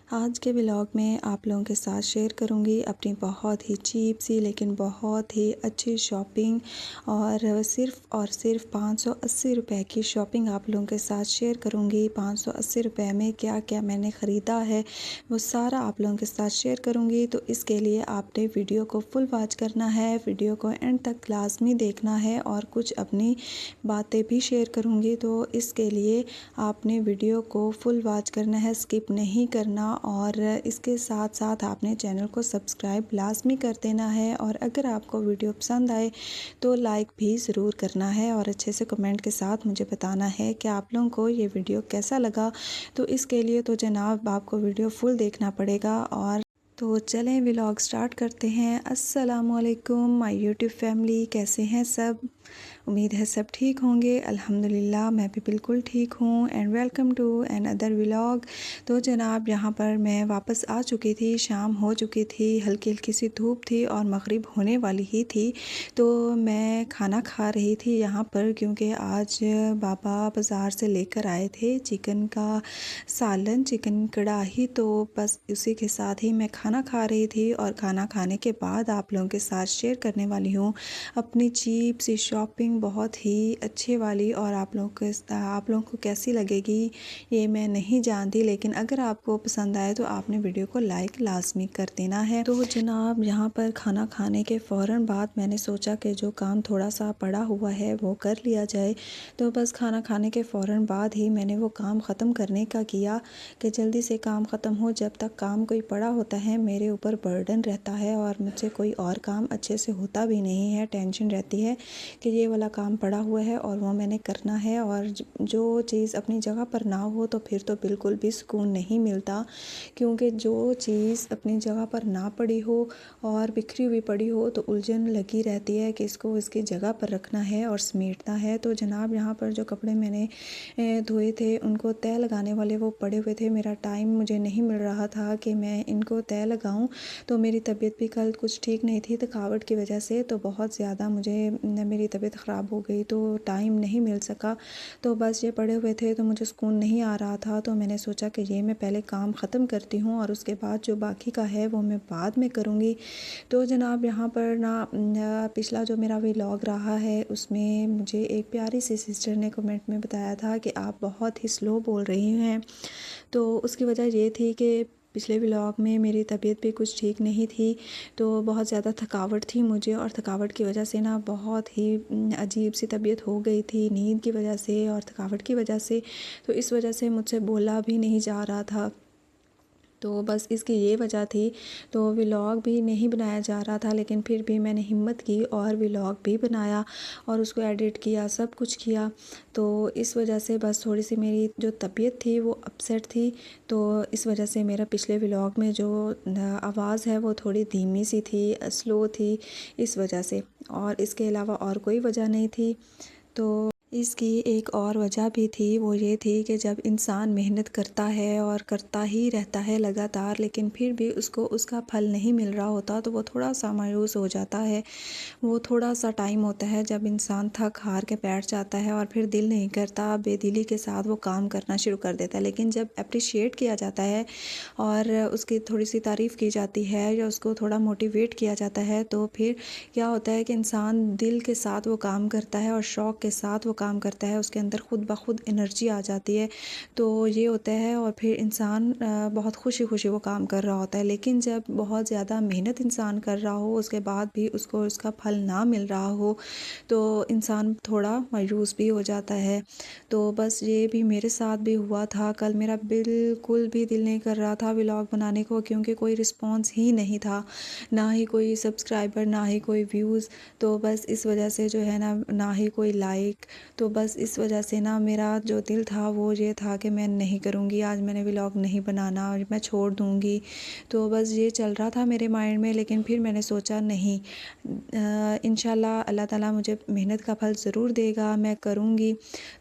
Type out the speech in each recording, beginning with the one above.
आज के व्लॉग में आप लोगों के साथ शेयर करूंगी अपनी बहुत ही चीप सी लेकिन बहुत ही अच्छी शॉपिंग और सिर्फ 580 रुपए की शॉपिंग आप लोगों के साथ शेयर करूंगी। 580 रुपए में क्या क्या मैंने ख़रीदा है वो सारा आप लोगों के साथ शेयर करूंगी। तो इसके लिए आपने वीडियो को फुल वॉच करना है, वीडियो को एंड तक लाजमी देखना है और कुछ अपनी बातें भी शेयर करूंगी। तो इसके लिए आपने वीडियो को फुल वॉच करना है, स्किप नहीं करना और इसके साथ साथ आपने चैनल को सब्सक्राइब लाजमी कर देना है। और अगर आपको वीडियो पसंद आए तो लाइक भी ज़रूर करना है और अच्छे से कमेंट के साथ मुझे बताना है कि आप लोगों को ये वीडियो कैसा लगा। तो इसके लिए तो जनाब आपको वीडियो फुल देखना पड़ेगा। और तो चलें व्लॉग स्टार्ट करते हैं। अस्सलामुअलैकुम माय यूट्यूब फैमिली, कैसे हैं सब? उम्मीद है सब ठीक होंगे। अल्हम्दुलिल्लाह मैं भी बिल्कुल ठीक हूँ and welcome to another vlog. तो जनाब यहाँ पर मैं वापस आ चुकी थी, शाम हो चुकी थी, हल्की हल्की सी धूप थी और मगरिब होने वाली ही थी। तो मैं खाना खा रही थी यहाँ पर, क्योंकि आज बाबा बाज़ार से लेकर आए थे चिकन का सालन, चिकन कढ़ाई। तो बस उसी के साथ ही मैं खाना खा रही थी और खाना खाने के बाद आप लोगों के साथ शेयर करने वाली हूँ अपनी चीप सी शॉपिंग, बहुत ही अच्छे वाली। और आप लोगों को कैसी लगेगी ये मैं नहीं जानती, लेकिन अगर आपको पसंद आए तो आपने वीडियो को लाइक लाजमी कर देना है। तो जनाब यहाँ पर खाना खाने के फ़ौरन बाद मैंने सोचा कि जो काम थोड़ा सा पड़ा हुआ है वो कर लिया जाए। तो बस खाना खाने के फ़ौरन बाद ही मैंने वो काम ख़त्म करने का किया कि जल्दी से काम ख़त्म हो। जब तक काम कोई पड़ा होता है मेरे ऊपर बर्डन रहता है और मुझसे कोई और काम अच्छे से होता भी नहीं है। टेंशन रहती है कि ये वाला काम पड़ा हुआ है और वो मैंने करना है। और जो चीज़ अपनी जगह पर ना हो तो फिर तो बिल्कुल भी सुकून नहीं मिलता, क्योंकि जो चीज़ अपनी जगह पर ना पड़ी हो और बिखरी हुई पड़ी हो तो उलझन लगी रहती है कि इसको इसकी जगह पर रखना है और समेटना है। तो जनाब यहाँ पर जो कपड़े मैंने धोए थे उनको तय लगाने वाले वो पड़े हुए थे। मेरा टाइम मुझे नहीं मिल रहा था कि मैं इनको तय लगाऊं। तो मेरी तबीयत भी कल कुछ ठीक नहीं थी थकावट की वजह से, तो बहुत ज़्यादा मेरी तबीयत ख़राब हो गई तो टाइम नहीं मिल सका। तो बस ये पड़े हुए थे तो मुझे सुकून नहीं आ रहा था। तो मैंने सोचा कि ये मैं पहले काम ख़त्म करती हूँ और उसके बाद जो बाकी का है वो मैं बाद में करूँगी। तो जनाब यहाँ पर पिछला जो मेरा व्लॉग रहा है उसमें मुझे एक प्यारी सी सिस्टर ने कमेंट में बताया था कि आप बहुत ही स्लो बोल रही हैं। तो उसकी वजह ये थी कि पिछले व्लॉग में मेरी तबीयत भी कुछ ठीक नहीं थी, तो बहुत ज़्यादा थकावट थी मुझे और थकावट की वजह से बहुत ही अजीब सी तबीयत हो गई थी नींद की वजह से और थकावट की वजह से। तो इस वजह से मुझसे बोला भी नहीं जा रहा था। तो बस इसकी ये वजह थी। तो व्लॉग भी नहीं बनाया जा रहा था, लेकिन फिर भी मैंने हिम्मत की और व्लॉग भी बनाया और उसको एडिट किया, सब कुछ किया। तो इस वजह से बस थोड़ी सी मेरी जो तबीयत थी वो अपसेट थी। तो इस वजह से मेरा पिछले व्लॉग में जो आवाज़ है वो थोड़ी धीमी सी थी, स्लो थी, इस वजह से। और इसके अलावा और कोई वजह नहीं थी। तो इसकी एक और वजह भी थी, वो ये थी कि जब इंसान मेहनत करता है और करता ही रहता है लगातार, लेकिन फिर भी उसको उसका फल नहीं मिल रहा होता तो वो थोड़ा सा मायूस हो जाता है। वो थोड़ा सा टाइम होता है जब इंसान थक हार के बैठ जाता है और फिर दिल नहीं करता, बेदिली के साथ वो काम करना शुरू कर देता है। लेकिन जब अप्रिशिएट किया जाता है और उसकी थोड़ी सी तारीफ़ की जाती है या उसको थोड़ा मोटिवेट किया जाता है तो फिर क्या होता है कि इंसान दिल के साथ वो काम करता है और शौक़ के साथ वो काम करता है, उसके अंदर खुद ब खुद एनर्जी आ जाती है। तो ये होता है और फिर इंसान बहुत खुशी खुशी वो काम कर रहा होता है। लेकिन जब बहुत ज़्यादा मेहनत इंसान कर रहा हो उसके बाद भी उसको उसका फल ना मिल रहा हो तो इंसान थोड़ा मायूस भी हो जाता है। तो बस ये भी मेरे साथ भी हुआ था। कल मेरा बिल्कुल भी दिल नहीं कर रहा था व्लॉग बनाने को, क्योंकि कोई रिस्पॉन्स ही नहीं था, ना ही कोई सब्सक्राइबर, ना ही कोई व्यूज़। तो बस इस वजह से जो है ना ही कोई लाइक। तो बस इस वजह से मेरा जो दिल था वो ये था कि मैं नहीं करूँगी, आज मैंने व्लॉग नहीं बनाना और मैं छोड़ दूँगी। तो बस ये चल रहा था मेरे माइंड में। लेकिन फिर मैंने सोचा नहीं, इंशाल्लाह अल्लाह ताला मुझे मेहनत का फल ज़रूर देगा, मैं करूँगी।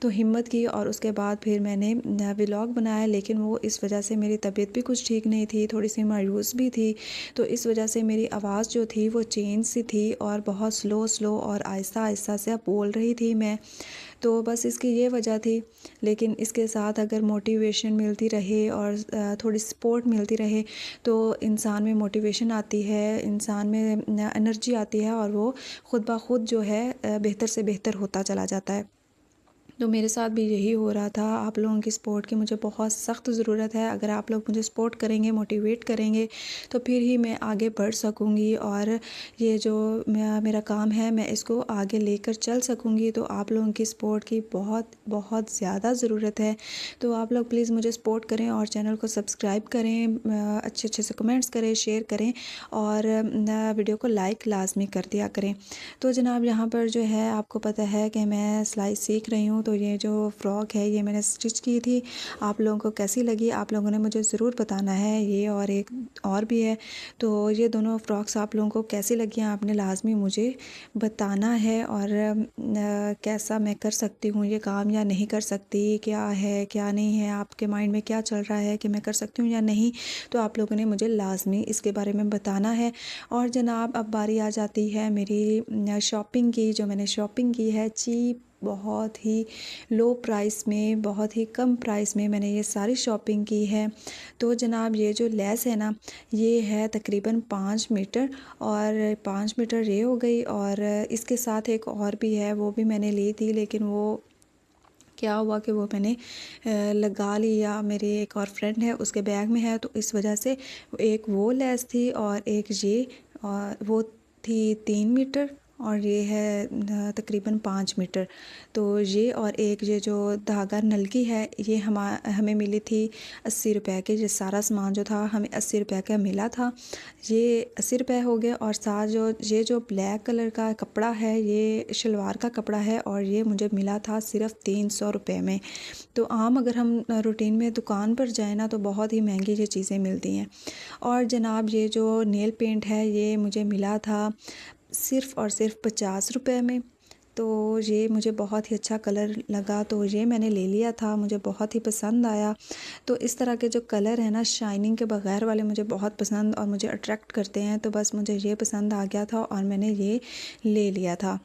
तो हिम्मत की और उसके बाद फिर मैंने व्लॉग बनाया। लेकिन वो इस वजह से मेरी तबीयत भी कुछ ठीक नहीं थी, थोड़ी सी मायूस भी थी। तो इस वजह से मेरी आवाज़ जो थी वो चेंज सी थी और बहुत स्लो और आहिस्ता आहिस्ता से बोल रही थी मैं। तो बस इसकी ये वजह थी। लेकिन इसके साथ अगर मोटिवेशन मिलती रहे और थोड़ी सपोर्ट मिलती रहे तो इंसान में मोटिवेशन आती है, इंसान में एनर्जी आती है और वो ख़ुद ब ख़ुद जो है बेहतर से बेहतर होता चला जाता है। तो मेरे साथ भी यही हो रहा था। आप लोगों की सपोर्ट की मुझे बहुत सख्त ज़रूरत है। अगर आप लोग मुझे सपोर्ट करेंगे, मोटिवेट करेंगे तो फिर ही मैं आगे बढ़ सकूँगी और ये जो मेरा काम है मैं इसको आगे लेकर चल सकूँगी। तो आप लोगों की सपोर्ट की बहुत बहुत ज़्यादा ज़रूरत है। तो आप लोग प्लीज़ मुझे सपोर्ट करें और चैनल को सब्सक्राइब करें, अच्छे अच्छे से कमेंट्स करें, शेयर करें और वीडियो को लाइक लाजमी कर दिया करें। तो जनाब यहाँ पर जो है आपको पता है कि मैं सिलाई सीख रही हूँ। तो ये जो फ़्रॉक है ये मैंने स्टिच की थी। आप लोगों को कैसी लगी आप लोगों ने मुझे ज़रूर बताना है। ये और एक और भी है, तो ये दोनों फ़्रॉक्स आप लोगों को कैसी लगी आपने लाजमी मुझे बताना है। और कैसा मैं कर सकती हूँ ये काम या नहीं कर सकती, क्या है क्या नहीं है, आपके माइंड में क्या चल रहा है कि मैं कर सकती हूँ या नहीं, तो आप लोगों ने मुझे लाजमी इसके बारे में बताना है। और जनाब अब बारी आ जाती है मेरी शॉपिंग की। जो मैंने शॉपिंग की है चीप, बहुत ही लो प्राइस में, बहुत ही कम प्राइस में मैंने ये सारी शॉपिंग की है। तो जनाब ये जो लेस है ना ये है तकरीबन 5 मीटर और 5 मीटर ये हो गई। और इसके साथ एक और भी है, वो भी मैंने ली थी लेकिन वो क्या हुआ कि वो मैंने लगा लिया। मेरी एक और फ्रेंड है उसके बैग में है, तो इस वजह से एक वो लेस थी और एक ये, और वो थी 3 मीटर और ये है तकरीबन 5 मीटर। तो ये और एक ये जो धागा नलकी है ये हमें मिली थी 80 रुपए के। ये सारा सामान जो था हमें 80 रुपए का मिला था, ये 80 रुपए हो गए। और साथ जो ब्लैक कलर का कपड़ा है ये शलवार का कपड़ा है और ये मुझे मिला था सिर्फ़ 300 रुपए में। तो आम अगर हम रूटीन में दुकान पर जाए ना तो बहुत ही महंगी ये चीज़ें मिलती हैं। और जनाब ये जो नेल पेंट है ये मुझे मिला था सिर्फ़ और सिर्फ 50 रुपए में। तो ये मुझे बहुत ही अच्छा कलर लगा तो ये मैंने ले लिया था, मुझे बहुत ही पसंद आया। तो इस तरह के जो कलर है ना शाइनिंग के बगैर वाले मुझे बहुत पसंद और मुझे अट्रैक्ट करते हैं। तो बस मुझे ये पसंद आ गया था और मैंने ये ले लिया था।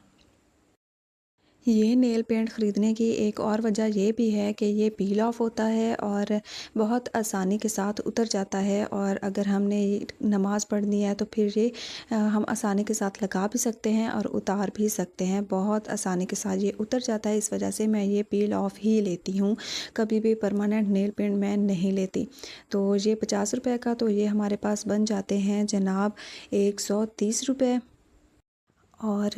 ये नेल पेंट ख़रीदने की एक और वजह ये भी है कि ये पील ऑफ होता है और बहुत आसानी के साथ उतर जाता है। और अगर हमने नमाज़ पढ़नी है तो फिर ये हम आसानी के साथ लगा भी सकते हैं और उतार भी सकते हैं। बहुत आसानी के साथ ये उतर जाता है, इस वजह से मैं ये पील ऑफ ही लेती हूँ, कभी भी परमानेंट नेल पेंट मैं नहीं लेती। तो ये 50 रुपए का, तो ये हमारे पास बन जाते हैं जनाब 130 रुपए। और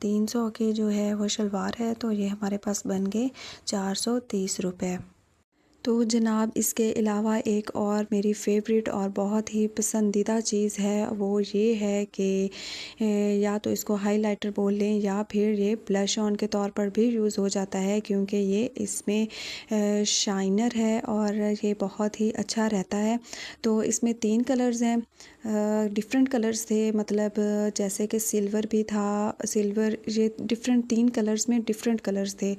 300 के जो है वो शलवार है, तो ये हमारे पास बन गए 430 रुपए। तो जनाब इसके अलावा एक और मेरी फ़ेवरेट और बहुत ही पसंदीदा चीज़ है वो ये है कि या तो इसको हाइलाइटर बोल लें या फिर ये ब्लश ऑन के तौर पर भी यूज़ हो जाता है, क्योंकि ये इसमें शाइनर है और ये बहुत ही अच्छा रहता है। तो इसमें 3 कलर्स हैं, डिफरेंट कलर्स थे, मतलब जैसे कि सिल्वर भी था, सिल्वर ये डिफरेंट 3 कलर्स में डिफरेंट कलर्स थे,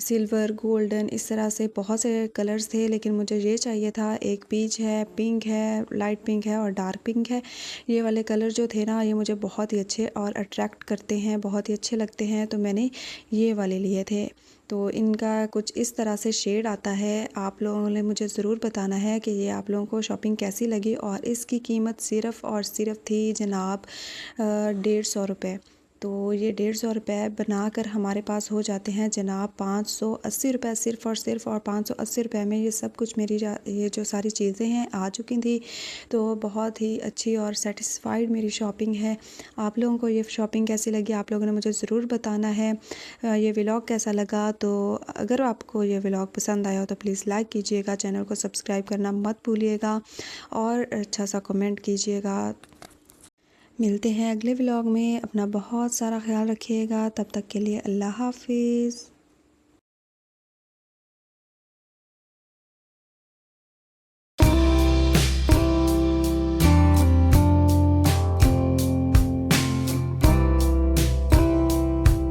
सिल्वर, गोल्डन, इस तरह से बहुत से कलर्स थे। लेकिन मुझे ये चाहिए था, एक पीच है, पिंक है, लाइट पिंक है और डार्क पिंक है। ये वाले कलर जो थे ना ये मुझे बहुत ही अच्छे और अट्रैक्ट करते हैं, बहुत ही अच्छे लगते हैं, तो मैंने ये वाले लिए थे। तो इनका कुछ इस तरह से शेड आता है। आप लोगों ने मुझे ज़रूर बताना है कि ये आप लोगों को शॉपिंग कैसी लगी। और इसकी कीमत सिर्फ़ और सिर्फ थी जनाब 150 रुपये। तो ये 150 रुपये बनाकर हमारे पास हो जाते हैं जनाब 580 रुपये, सिर्फ़ और सिर्फ। और 580 रुपये में ये सब कुछ मेरी ये जो सारी चीज़ें हैं आ चुकी थी। तो बहुत ही अच्छी और सेटिस्फाइड मेरी शॉपिंग है। आप लोगों को ये शॉपिंग कैसी लगी आप लोगों ने मुझे ज़रूर बताना है। ये व्लॉग कैसा लगा, तो अगर आपको ये व्लॉग पसंद आया हो तो प्लीज़ लाइक कीजिएगा, चैनल को सब्सक्राइब करना मत भूलिएगा और अच्छा सा कमेंट कीजिएगा। मिलते हैं अगले व्लॉग में, अपना बहुत सारा ख्याल रखिएगा। तब तक के लिए अल्लाह हाफ़िज़।